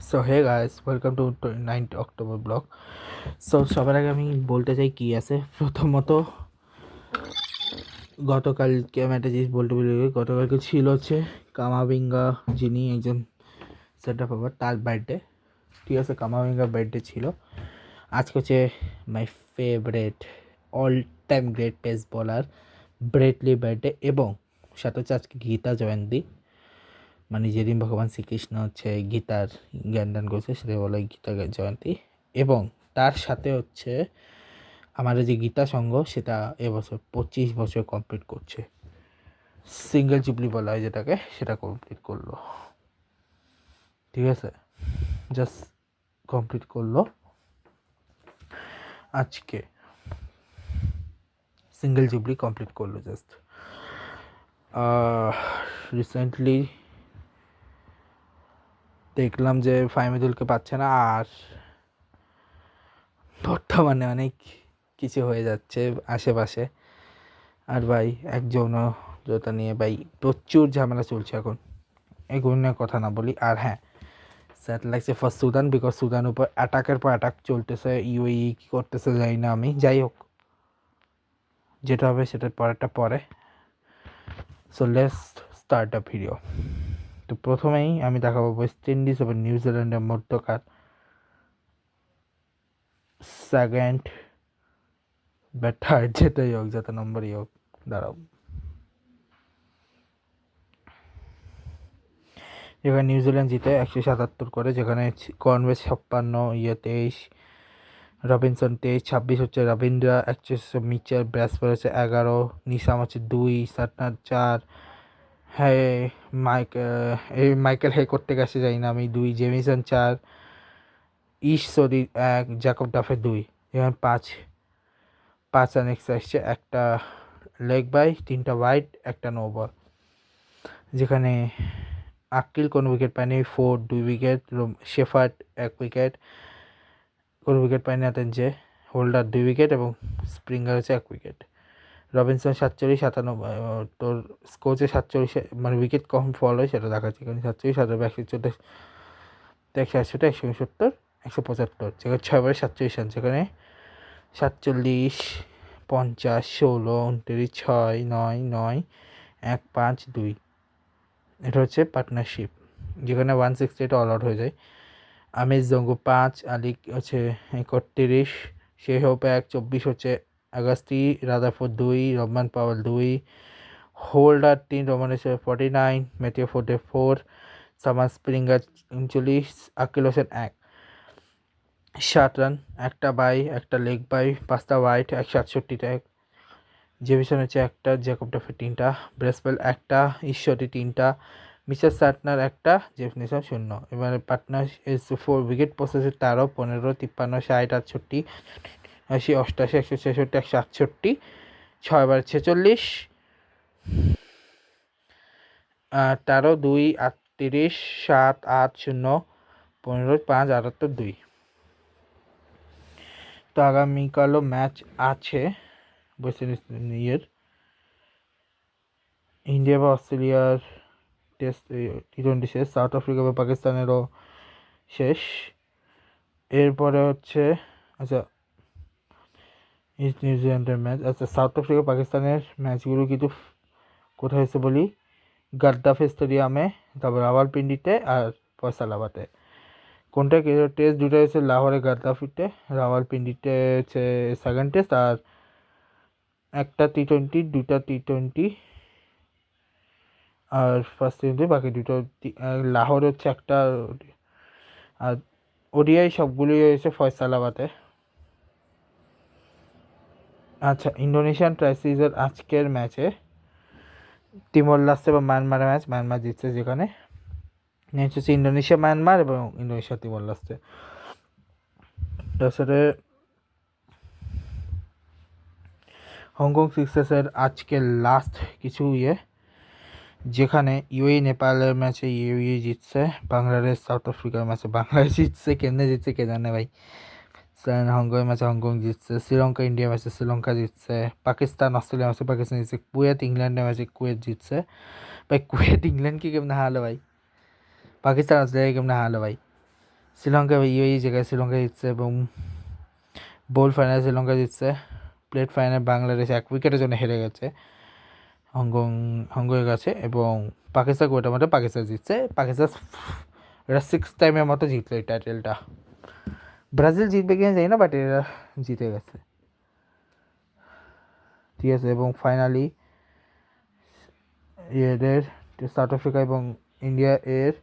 So hey guys, welcome to 9 October blog. So সবার আগে আমি বলতে চাই কি আছে। প্রথমত গতকালকে আমি একটা জিনিস বলতে বলি, গতকালকে ছিল হচ্ছে কামাবিঙ্গা, যিনি একজন সেন্টার ফরওয়ার্ড, তার বার্থডে। ঠিক আছে, কামাবিঙ্গা বার্থডে ছিল। আজকে হচ্ছে my favourite all time great pace বলার ব্রেটলি বার্থডে, এবং সাথে হচ্ছে আজকে গীতা জয়ন্তী, মানে যেদিন ভগবান শ্রীকৃষ্ণ হচ্ছে গীতার জ্ঞানদান করছে সেটা বলে গীতা জয়ন্তী। এবং তার সাথে হচ্ছে আমাদের যে গীতা সংঘ, সেটা এবছর 25 বছর কমপ্লিট করছে। সিঙ্গেল জুবলি বলা হয় যেটাকে, সেটা কমপ্লিট করলো। ঠিক আছে, জাস্ট কমপ্লিট করলো আজকে, সিঙ্গেল জুবলি কমপ্লিট করলো জাস্ট রিসেন্টলি। দেখলাম যে ফাইমেদুলকে পাচ্ছে না, আর বর্তমানে অনেক কিছু হয়ে যাচ্ছে আশেপাশে। আর ভাই যৌনতা নিয়ে ভাই প্রচুর ঝামেলা চলছে এখন, এগুলো নিয়ে কথা না বলি। আর হ্যাঁ, স্যাড লাগছে ফর সুদান, বিকজ সুদান উপর অ্যাটাকের পর অ্যাটাক চলতেছে। ইউএই কী করতেছে জানি না আমি, যাই হোক যেটা হবে সেটার পরেরটা পরে। So let's start a video. তো প্রথমেই আমি দেখাবো ওয়েস্ট ইন্ডিজ এবং নিউজিল্যান্ডের মধ্যকার সেকেন্ড বা থার্ড, যেটাই হোক, যত নম্বরই হোক, দাঁড়াও। যেখানে নিউজিল্যান্ড জিতে 177 করে, যেখানে কনওয়ে 56, 23, রবিনসন 23, 26 হচ্ছে রবীন্দ্র, 31 মিচেল, ব্র্যাসফোর্ড হচ্ছে 11, নিসাম হচ্ছে 2, সাটনার 4, হ্যাঁ মাইকেল হে করতে গেছে যাই না আমি 2, জেমিসন 4, ঈশ্বরী 1, জ্যাকব ডাফে 2, যেখানে 5 রান এক্সট্রা এসছে, একটা লেগ বাই, 3টা ওয়াইড, একটা নো বল। যেখানে আকিল কোনো উইকেট পায়নি, 4, 2 উইকেট, শেফার্ড 1 উইকেট, কোনো উইকেট পায়নি যে হোল্ডার 2 উইকেট, এবং স্প্রিঙ্গার হচ্ছে 1 উইকেট। রবিনসন 47, 97, তোর স্কোচে 47, মানে উইকেট কম ফল হয় সেটা দেখাচ্ছে, কারণ 47, 114, 168, 169, 175, যেখানে 6 47 রান, যেখানে 47, 50, 16, 29, 6, 9, 9, 1, 5, 2, এটা হচ্ছে পার্টনারশিপ। যেখানে 168 অল আউট হয়ে যায়। আমির জঙ্গু 5, আলী হচ্ছে 31, সে হোপ 1, 24 হচ্ছে আগাস্তি, রাদারফোর্ড 2, রহমান পাওয়াল 2, হোল্ডার 3, রোমান 49, Matthew 44, Shamarh Springer 39, Akeal Hosein 1, 60 run, একটা বাই, একটা লেগ বাই, 5টা ওয়াইড, 168টা, জেভিসন হচ্ছে 1টা, জ্যাকব ডাফে 3টা, ব্রেসওয়েল 1টা, ঈশ্বরী 3টা, মিচেল সাটনার 1টা, জেফ নিসাম 0। এবারে পার্টনার 4 উইকেট প্রসেসে 13, 15, 53, 60, 68, 80, 88, 166, 168, 6 বার 46, 13, 2, 38, 7, 8, 0, 15, 5, 78, 2। তো আগামীকালও ম্যাচ আছে ওয়েস্ট ইন্ডিজের, ইন্ডিয়া বা অস্ট্রেলিয়ার টেস্ট, টি-20 শেষ, সাউথ আফ্রিকা বা পাকিস্তানেরও শেষ। এরপরে হচ্ছে আচ্ছা ইস্ট নিউজিল্যান্ডের ম্যাচ। আচ্ছা, সাউথ আফ্রিকা পাকিস্তানের ম্যাচগুলো কিন্তু কোথায় হয়েছে বলি, গাদ্দাফি স্টেডিয়ামে, তারপর রাওয়ালপিন্ডিতে আর ফয়সালাবাদে। কোনটা টেস্ট দুটো হয়েছে লাহোরে গাদ্দাফিতে, রাওয়ালপিন্ডিতে হচ্ছে সেকেন্ড টেস্ট, আর একটা টি-20, 2টা টি-20 আর ফার্স্ট টি-20, বাকি দুটো লাহোরে হচ্ছে একটা, আর ওডিআই সবগুলোই হয়েছে ফয়সালাবাদে। আচ্ছা, ইন্দোনেশিয়ান ট্রাইসিজের আজকের ম্যাচে তিমোর লাস্তে বা মায়ানমারের ম্যাচ, মায়ানমার জিতছে, যেখানে নেক্সট হচ্ছে ইন্দোনেশিয়া মায়ানমার এবং ইন্দোনেশিয়া তিমোর লাস্তে। তাছাড়া হংকং সিক্সার্সের আজকে লাস্ট কিছু যেখানে ইউএই নেপালের ম্যাচে ইউএই জিতছে, বাংলাদেশ সাউথ আফ্রিকার ম্যাচে বাংলাদেশ জিতছে, কেমনে জিতছে কে জানে ভাই। হংকংয়ের ম্যাচে হংকং জিতছে, শ্রীলঙ্কা ইন্ডিয়া ম্যাচে শ্রীলঙ্কা জিতছে, পাকিস্তান অস্ট্রেলিয়া ম্যাচে পাকিস্তান জিতছে, কুয়েত ইংল্যান্ডের ম্যাচে কুয়েত জিতছে। ভাই কুয়েত ইংল্যান্ডকে কেমনে হারালো ভাই, পাকিস্তান অস্ট্রেলিয়া কেমনে হারালো ভাই। শ্রীলঙ্কা এই জায়গায় শ্রীলঙ্কা জিতছে এবং বোল ফাইনালে শ্রীলঙ্কা জিতছে। প্লেট ফাইনালে বাংলাদেশ 1 উইকেটের জন্য হেরে গেছে হংকংয়ের কাছে এবং পাকিস্তান ওটা মধ্যে পাকিস্তান জিতছে। পাকিস্তান এটা 6th টাইমের মতো জিতলো এই টাইটেলটা। ব্রাজিল জিতবে কিনা জানি না, বাট এরা জিতে গেছে, ঠিক আছে। এবং ফাইনালি এদের সাউথ আফ্রিকা এবং ইন্ডিয়া এর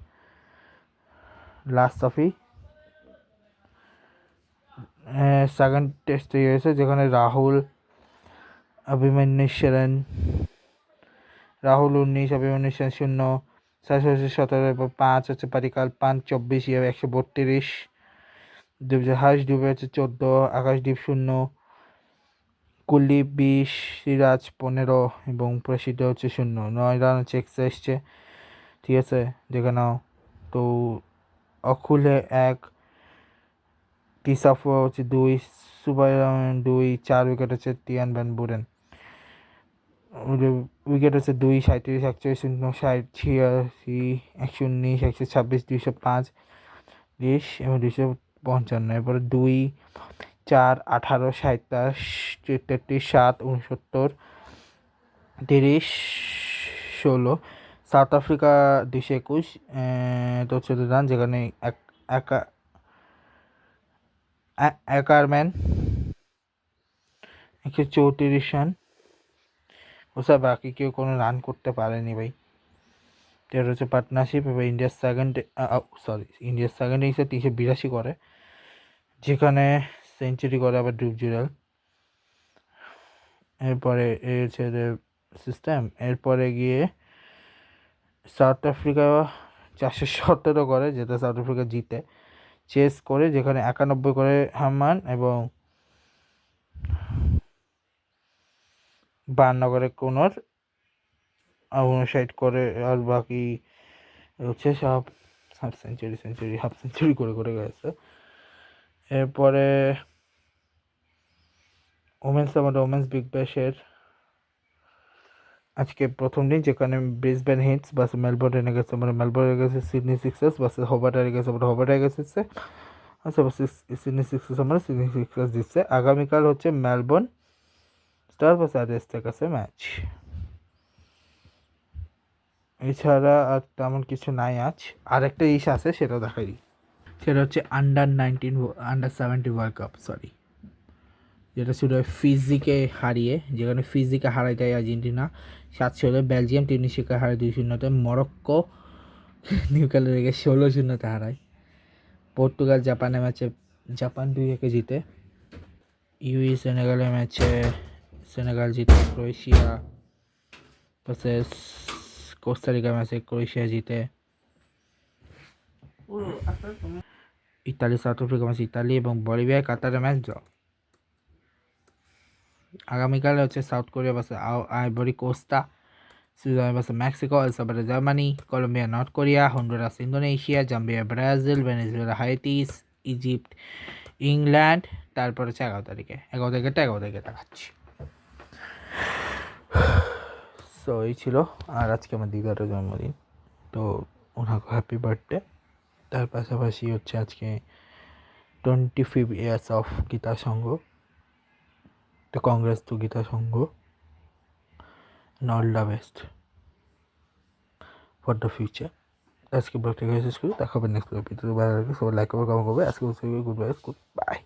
লাস্ট ট্রফি সেকেন্ড টেস্টে হয়েছে, যেখানে রাহুল 19, অভিমন্যু সেন 0, 17, এরপর 5 হচ্ছে পারিকাল 5, 24, 132, হার্ষ দুবে হচ্ছে 14, আকাশদ্বীপ 0, কুলদীপ 20, সিরাজ 15 এবং প্রসিদ্ধ হচ্ছে 0। 9 রান হচ্ছে এক্সট্রা এসছে, ঠিক আছে। যেখানেও তো অকুলে 1, টিসাফ হচ্ছে 2, সুবাই 2, 4 উইকেট হচ্ছে তিয়ান ভ্যান বুরেন, উইকেট হচ্ছে 2, 37, 41, 0, 60, 86, 119, 126, 205, 20 এবং 255। এরপরে 2, 4, 18, 27, 33, 7, 69, 30, 16। সাউথ আফ্রিকা 221 তো 14 রান, যেখানে অ্যাকারম্যান 134 রান, ওসব বাকি কেউ কোনো রান করতে পারেনি ভাই। এটা হচ্ছে পার্টনারশিপ এবং ইন্ডিয়ার সেকেন্ড ইনিংসে 382 করে, যেখানে সেঞ্চুরি করে আবার ড্রুপ জুরেল। এরপরে এই হচ্ছে সিস্টেম। এরপরে গিয়ে সাউথ আফ্রিকা 417 করে, যেটা সাউথ আফ্রিকা জিতে। চেস করে যেখানে 91 করে হামান এবং 52 করে কোনর, 59 করে আর বাকি হচ্ছে সব হাফ সেঞ্চুরি করে গেছে। এরপরে ওমেন্স বিগ ব্যাশের আজকে প্রথম দিন, যেখানে ব্রিসবেন হিটস বাস মেলবোর্নে গেছে, মেলবোর্নে গেছে সিডনি সিক্সার্স বাস হোবার্টে গেছে, হোবার্টে গেছে আচ্ছা বাস সিডনি সিক্সার্স সিডনি সিক্সার্স জিতছে। আগামীকাল হচ্ছে মেলবোর্ন স্টার বাস আরএসের কাছে ম্যাচ। এছাড়া আর তেমন কিছু নাই আজ। আর একটা ইস্যু আছে, সেটাও দেখাই দিই। সেটা হচ্ছে আন্ডার 17 ওয়ার্ল্ড কাপ, যেটা শুরু হয় ফিজিকে হারিয়ে, যেখানে ফিজিকে হারাই যায় আর্জেন্টিনা 7-0, বেলজিয়াম টিউনিশিয়াকে হারায় 2-0, মরক্কো নিউজিল্যান্ডকে 16-0 হারায়, পর্তুগাল জাপানের ম্যাচে জাপান 2-1 জিতে, সেনেগালের ম্যাচে সেনেগাল জিতে, ক্রোয়েশিয়া ভার্সেস কোস্টারিকা ম্যাচে ক্রোয়েশিয়া জিতে, Italy South Africa match Italy এবং বলিভিয়া কাতারের ম্যাচ ড্র। আগামীকাল হচ্ছে South Korea versus Ivory Coast, Switzerland versus Mexico, El Salvador Germany, Colombia North Korea, Honduras Indonesia, Zambia Brazil, Venezuela Haiti, Egypt England. তারপর হচ্ছে 11 তারিখে দেখাচ্ছি। So এই ছিল। আর আজকে আমার দিদারও জন্মদিন, তো ওনাকে হ্যাপি বার্থডে। তার পাশাপাশি হচ্ছে আজকে 25 ইয়ার্স অফ গীতা সংঘ, তো congrats to Gita Sangha, all the best for the future. আজকে ব্লগটাকে শেষ করি, দেখা হবে নেক্সট ব্লগ। ভিডিওতে ভালো লাগে সবাই লাইক করবে, কমেন্ট করবে। আজকে গুড বাই।